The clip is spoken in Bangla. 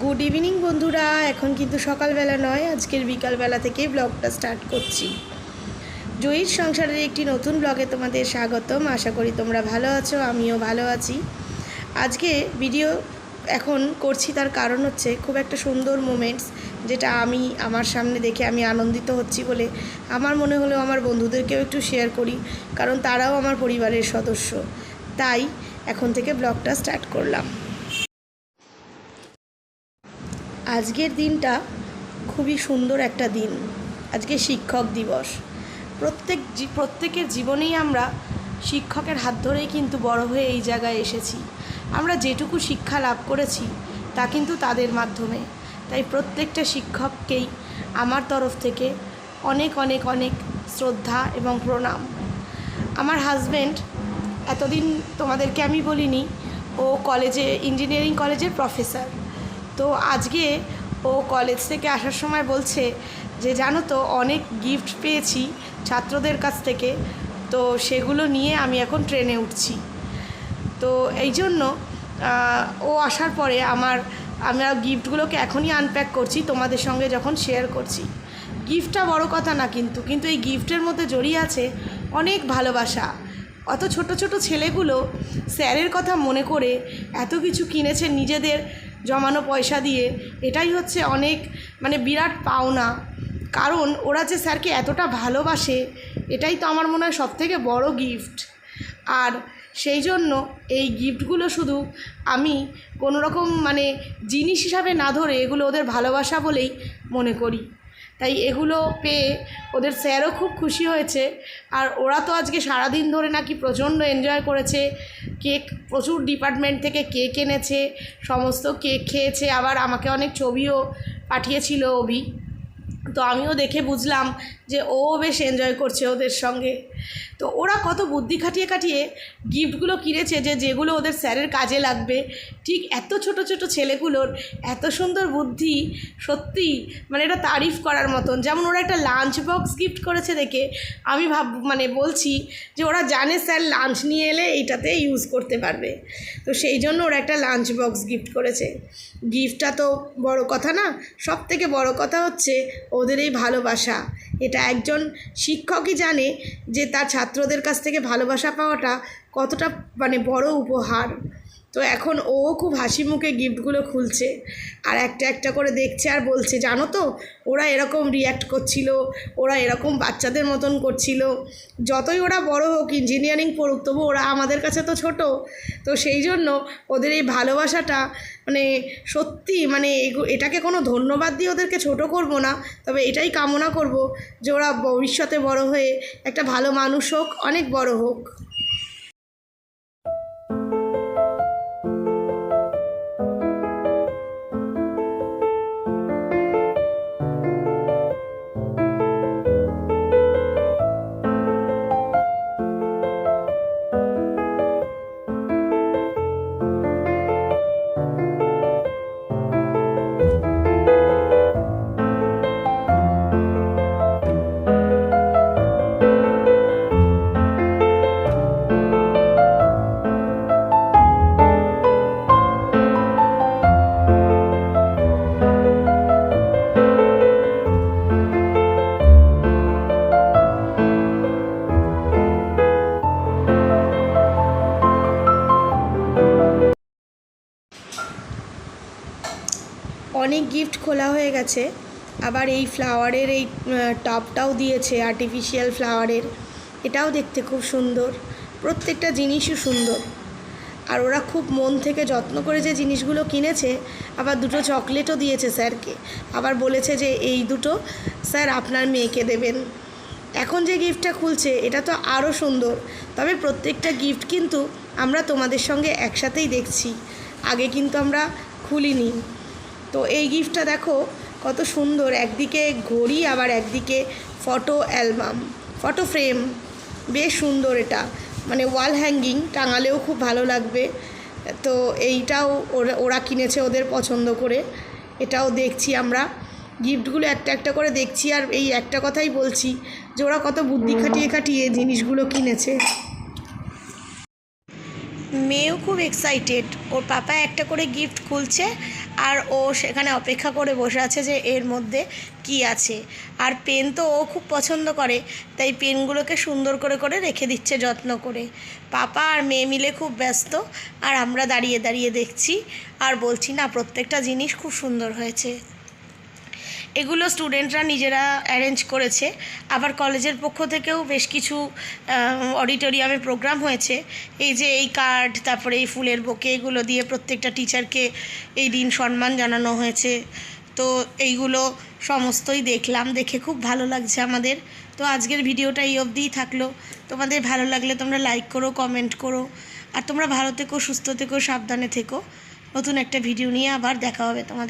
গুড ইভিনিং বন্ধুরা। এখন কিন্তু সকালবেলা নয়, আজকের বিকালবেলা থেকেই ব্লগটা স্টার্ট করছি। জয়ীর সংসারের একটি নতুন ব্লগে তোমাদের স্বাগতম। আশা করি তোমরা ভালো আছো, আমিও ভালো আছি। আজকে ভিডিও এখন করছি, তার কারণ হচ্ছে খুব একটা সুন্দর মোমেন্টস যেটা আমি আমার সামনে দেখে আমি আনন্দিত হচ্ছি বলে আমার মনে হলো আমার বন্ধুদেরকেও একটু শেয়ার করি, কারণ তারাও আমার পরিবারের সদস্য। তাই এখন থেকে ব্লগটা স্টার্ট করলাম। আজকের দিনটা খুবই সুন্দর একটা দিন। আজকে শিক্ষক দিবস। প্রত্যেকের জীবনেই আমরা শিক্ষকের হাত ধরেই কিন্তু বড় হয়ে এই জায়গায় এসেছি। আমরা যেটুকু শিক্ষা লাভ করেছি তা কিন্তু তাদের মাধ্যমে। তাই প্রত্যেকটা শিক্ষককেই আমার তরফ থেকে অনেক অনেক অনেক শ্রদ্ধা এবং প্রণাম। আমার হাজব্যান্ড, এতদিন তোমাদেরকে আমি বলিনি, ও কলেজে ইঞ্জিনিয়ারিং কলেজের প্রফেসর। তো আজকে ও কলেজ থেকে আসার সময় বলছে যে জানো তো, অনেক গিফট পেয়েছি ছাত্রদের কাছ থেকে, তো সেগুলো নিয়ে আমি এখন ট্রেনে উঠছি। তো এই জন্য ও আসার পরে আমরা গিফটগুলোকে এখনই আনপ্যাক করছি, তোমাদের সঙ্গে যখন শেয়ার করছি। গিফটটা বড় কথা না, কিন্তু এই গিফটের মধ্যে জড়িয়ে আছে অনেক ভালোবাসা। অত ছোট ছোট ছেলেগুলো স্যারের কথা মনে করে এত কিছু কিনেছে নিজেদের জমানো পয়সা দিয়ে। এটাই হচ্ছে অনেক বিরাট পাওনা, কারণ ওরা যে স্যারকে এতটা ভালোবাসে, এটাই তো আমার মনে হয় সবথেকে বড় গিফট। আর সেই জন্য এই গিফটগুলো শুধু আমি কোনো রকম জিনিস হিসাবে না ধরে এগুলো ওদের ভালোবাসা বলেই মনে করি। তাই এগুলো পেয়ে ওদের স্যারও খুব খুশি হয়েছে। আর ওরা তো আজকে সারাদিন ধরে নাকি প্রচণ্ড এনজয় করেছে। কেক প্রচুর ডিপার্টমেন্ট থেকে কেক এনেছে, সমস্ত কেক খেয়েছে। আবার আমাকে অনেক ছবিও পাঠিয়েছিল অভি। তো আমিও দেখে বুঝলাম যে ও বেশ এনজয় করছে ওদের সঙ্গে। তো ওরা কত বুদ্ধি খাটিয়ে খাটিয়ে গিফটগুলো কিনেছে যেগুলো ওদের স্যারের কাজে লাগবে। ঠিক এত ছোট ছোট ছেলেগুলোর এত সুন্দর বুদ্ধি, সত্যি এটা তারিফ করার মতন। যেমন ওরা একটা লাঞ্চ বক্স গিফট করেছে দেখে আমি বলছি যে ওরা জানে স্যার লাঞ্চ নিয়ে এলে এইটাতে ইউজ করতে পারবে, তো সেই জন্য ওরা একটা লাঞ্চ বক্স গিফট করেছে। গিফটটা তো বড় কথা না, সব থেকে বড় কথা হচ্ছে ওদের এই ভালোবাসা। এটা একজন শিক্ষকই জানে যে তার ছাত্রদের কাছ থেকে ভালোবাসা পাওয়াটা কতটা বড় উপহার। তো এখন ও খুব হাসি মুখে গিফটগুলো খুলছে আর একটা একটা করে দেখছে আর বলছে, জানো তো ওরা এরকম রিয়্যাক্ট করছিল, ওরা এরকম বাচ্চাদের মতন করছিল। যতই ওরা বড় হোক, ইঞ্জিনিয়ারিং পড়ুক, তবু ওরা আমাদের কাছে তো ছোট। তো সেই জন্য ওদের এই ভালোবাসাটা সত্যি এটাকে কোনো ধন্যবাদ দিয়ে ওদেরকে ছোট করব না, তবে এটাই কামনা করব যে ওরা ভবিষ্যতে বড় হয়ে একটা ভালো মানুষ হোক, অনেক বড় হোক। অনেক গিফট খোলা হয়ে গেছে। আবার এই ফ্লাওয়ারের এই টপটাও দিয়েছে, আর্টিফিশিয়াল ফ্লাওয়ারের। এটাও দেখতে খুব সুন্দর, প্রত্যেকটা জিনিসই সুন্দর। আর ওরা খুব মন থেকে যত্ন করে যে জিনিসগুলো কিনেছে। আবার দুটো চকলেটও দিয়েছে স্যারকে, আবার বলেছে যে এই দুটো স্যার আপনার মেয়েকে দেবেন। এখন যে গিফটটা খুলছে এটা তো আরও সুন্দর, তবে প্রত্যেকটা গিফট কিন্তু আমরা তোমাদের সঙ্গে একসাথেই দেখছি, আগে কিন্তু আমরা খুলিনি। তো এই গিফটটা দেখো কত সুন্দর, একদিকে ঘড়ি আবার একদিকে ফটো অ্যালবাম, ফটো ফ্রেম, বেশ সুন্দর। এটা ওয়াল হ্যাঙ্গিং টাঙালেও খুব ভালো লাগবে। তো এইটাও ওরা কিনেছে ওদের পছন্দ করে। এটাও দেখছি আমরা গিফটগুলো একটা একটা করে দেখছি, আর এই একটা কথাই বলছি যে ওরা কত বুদ্ধি খাটিয়ে খাটিয়ে জিনিসগুলো কিনেছে। মেয়েও খুব এক্সাইটেড, ওর পাপা একটা করে গিফট খুলছে আর ও সেখানে অপেক্ষা করে বসে আছে যে এর মধ্যে কি আছে। আর পেন তো ও খুব পছন্দ করে, তাই পেনগুলোকে সুন্দর করে করে রেখে দিচ্ছে যত্ন করে। পাপা আর মেয়ে মিলে খুব ব্যস্ত, আর আমরা দাঁড়িয়ে দাঁড়িয়ে দেখছি আর বলছি না প্রত্যেকটা জিনিস খুব সুন্দর হয়েছে। এগুলো স্টুডেন্টরা নিজেরা অ্যারেঞ্জ করেছে। আবার কলেজের পক্ষ থেকেও বেশ কিছু অডিটোরিয়ামে প্রোগ্রাম হয়েছে। এই যে এই কার্ড, তারপরে এই ফুলের বোকে, এগুলো দিয়ে প্রত্যেকটা টিচারকে এই দিন সম্মান জানানো হয়েছে। তো এইগুলো সমস্তই দেখলাম, দেখে খুব ভালো লাগছে আমাদের। তো আজকের ভিডিওটা এই অবধিই থাকলো। তোমাদের ভালো লাগলে তোমরা লাইক করো, কমেন্ট করো, আর তোমরা ভালো থেকো, সুস্থ থেকো, সাবধানে থেকো। নতুন একটা ভিডিও নিয়ে আবার দেখা হবে তোমাদের।